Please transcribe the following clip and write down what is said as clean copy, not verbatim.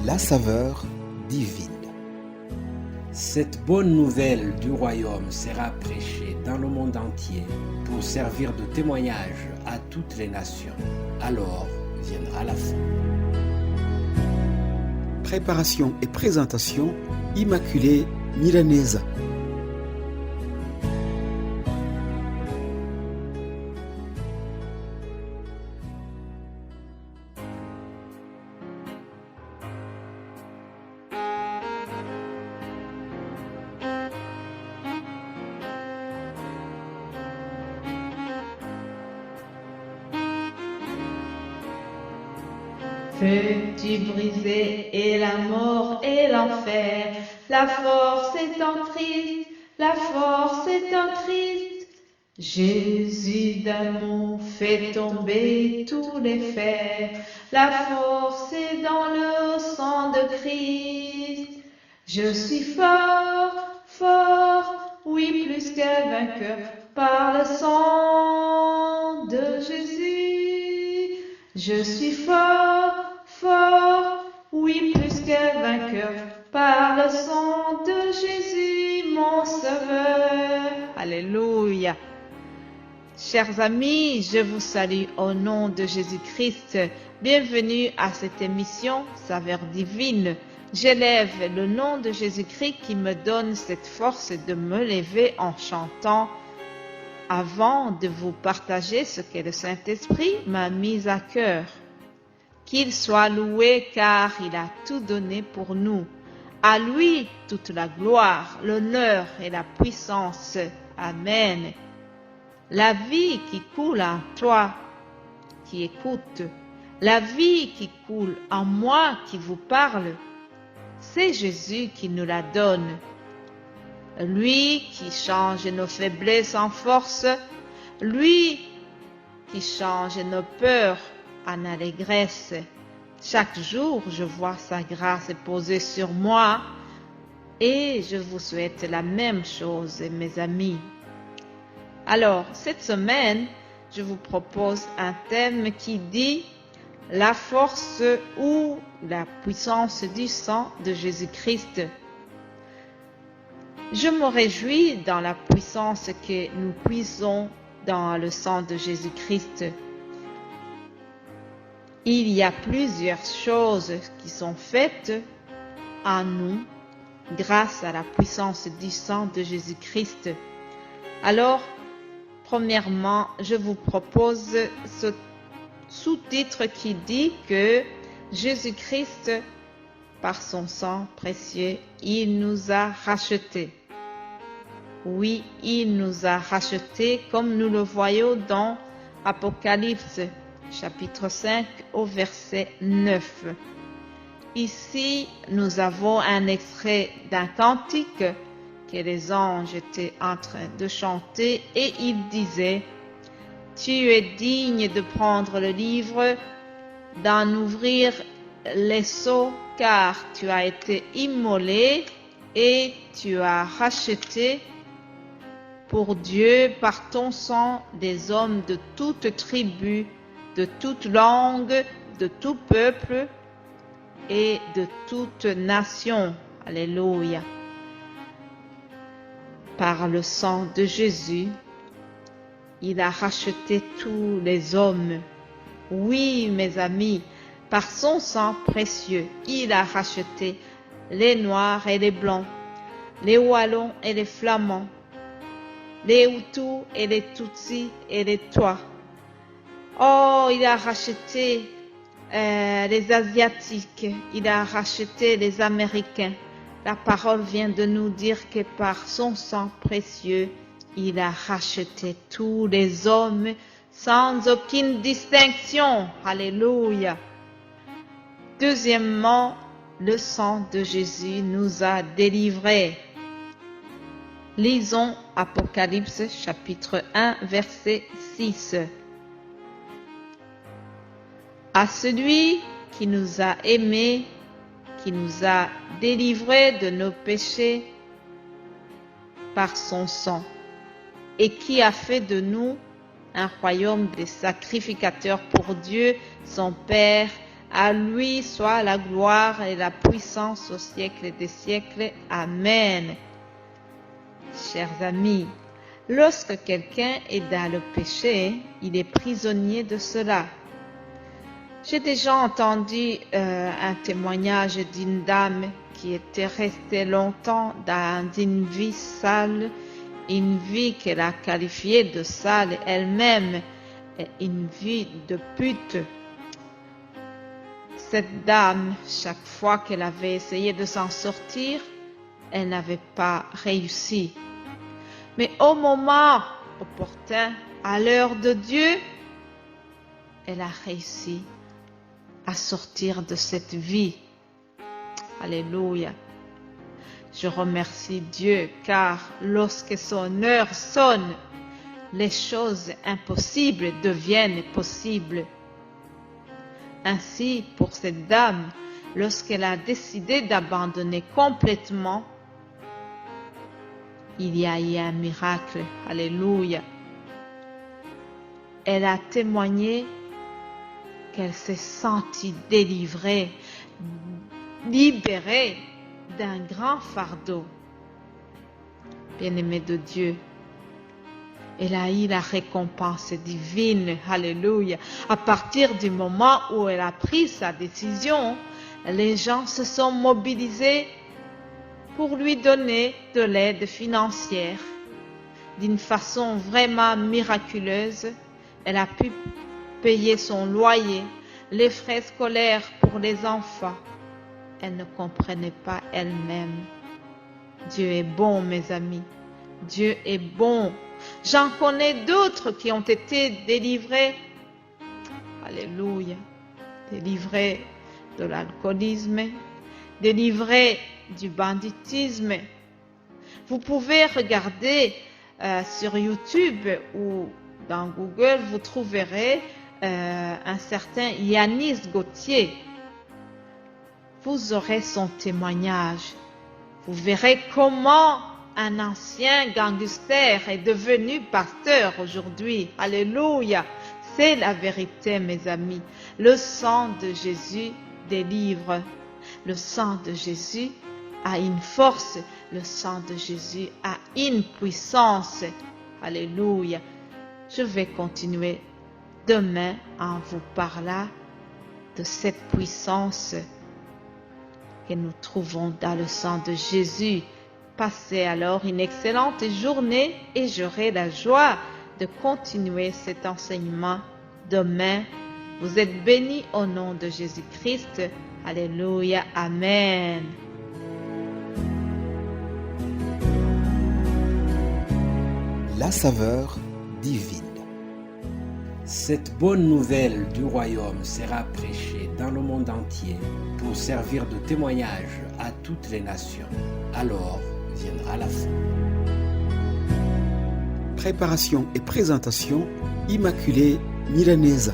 la saveur divine. Cette bonne nouvelle du royaume sera prêchée dans le monde entier pour servir de témoignage à toutes les nations. Alors viendra la fin. Préparation et présentation, Immaculée Milanesa. Veux-tu briser et la mort et l'enfer? La force est en Christ, la force est en Christ. Jésus d'amour fait tomber tous les fers. La force est dans le sang de Christ. Je suis fort, fort, oui plus que vainqueur par le sang de Jésus. Je suis fort, fort, oui plus que vainqueur par le sang de Jésus, mon sauveur. Alléluia. Chers amis, je vous salue au nom de Jésus-Christ. Bienvenue à cette émission Saveur divine. J'élève le nom de Jésus-Christ qui me donne cette force de me lever en chantant avant de vous partager ce que le Saint-Esprit m'a mis à cœur. Qu'il soit loué car il a tout donné pour nous. À lui toute la gloire, l'honneur et la puissance. Amen. La vie qui coule en toi, qui écoute, la vie qui coule en moi qui vous parle, c'est Jésus qui nous la donne. Lui qui change nos faiblesses en force, lui qui change nos peurs en allégresse. Chaque jour, je vois sa grâce posée sur moi et je vous souhaite la même chose, mes amis. Alors, cette semaine, je vous propose un thème qui dit la force ou la puissance du sang de Jésus-Christ. Je me réjouis dans la puissance que nous puisons dans le sang de Jésus-Christ. Il y a plusieurs choses qui sont faites en nous grâce à la puissance du sang de Jésus-Christ. Alors, premièrement, je vous propose ce sous-titre qui dit que Jésus-Christ, par son sang précieux, il nous a rachetés. Oui, il nous a rachetés comme nous le voyons dans Apocalypse, chapitre 5, au verset 9. Ici, nous avons un extrait d'un cantique que les anges étaient en train de chanter et il disait « Tu es digne de prendre le livre, d'en ouvrir les sceaux, car tu as été immolé et tu as racheté pour Dieu par ton sang des hommes de toute tribu, de toute langue, de tout peuple et de toute nation. » Alléluia. Par le sang de Jésus, il a racheté tous les hommes. Oui, mes amis, par son sang précieux, il a racheté les Noirs et les Blancs, les Wallons et les Flamands, les Hutus et les Tutsis et les Twa. Oh, il a racheté les Asiatiques, il a racheté les Américains. La parole vient de nous dire que par son sang précieux, il a racheté tous les hommes sans aucune distinction. Alléluia. Deuxièmement, le sang de Jésus nous a délivrés. Lisons Apocalypse chapitre 1 verset 6. À celui qui nous a aimés, qui nous a délivrés de nos péchés par son sang et qui a fait de nous un royaume des sacrificateurs pour Dieu, son Père, À lui soit la gloire et la puissance au siècle des siècles. Amen. Chers amis, lorsque quelqu'un est dans le péché, il est prisonnier de cela. J'ai déjà entendu un témoignage d'une dame qui était restée longtemps dans une vie sale, une vie qu'elle a qualifiée de sale elle-même, une vie de pute. Cette dame, chaque fois qu'elle avait essayé de s'en sortir, elle n'avait pas réussi. Mais au moment opportun, à l'heure de Dieu, elle a réussi à sortir de cette vie. Alléluia. Je remercie Dieu car lorsque son heure sonne, les choses impossibles deviennent possibles. Ainsi, pour cette dame, lorsqu'elle a décidé d'abandonner complètement, il y a eu un miracle. Alléluia. Elle a témoigné qu'elle s'est sentie délivrée, libérée d'un grand fardeau. Bien-aimée de Dieu, elle a eu la récompense divine. Alléluia. À partir du moment où elle a pris sa décision, les gens se sont mobilisés pour lui donner de l'aide financière. D'une façon vraiment miraculeuse, elle a pu payer son loyer, les frais scolaires pour les enfants. Elle ne comprenait pas elle-même. Dieu est bon, mes amis. Dieu est bon. J'en connais d'autres qui ont été délivrés. Alléluia. Délivrés de l'alcoolisme, délivrés du banditisme. Vous pouvez regarder sur YouTube ou dans Google, vous trouverez un certain Yanis Gauthier. Vous aurez son témoignage. Vous verrez comment un ancien gangster est devenu pasteur aujourd'hui. Alléluia. C'est la vérité, mes amis. Le sang de Jésus délivre. Le sang de Jésus a une force. Le sang de Jésus a une puissance. Alléluia. Je vais continuer demain en vous parlant de cette puissance que nous trouvons dans le sang de Jésus. Passez alors une excellente journée et j'aurai la joie de continuer cet enseignement demain. Vous êtes bénis au nom de Jésus-Christ. Alléluia. Amen. La saveur divine. Cette bonne nouvelle du royaume sera prêchée dans le monde entier pour servir de témoignage à toutes les nations. Alors viendra la fin. Préparation et présentation, Immaculée Milanesa.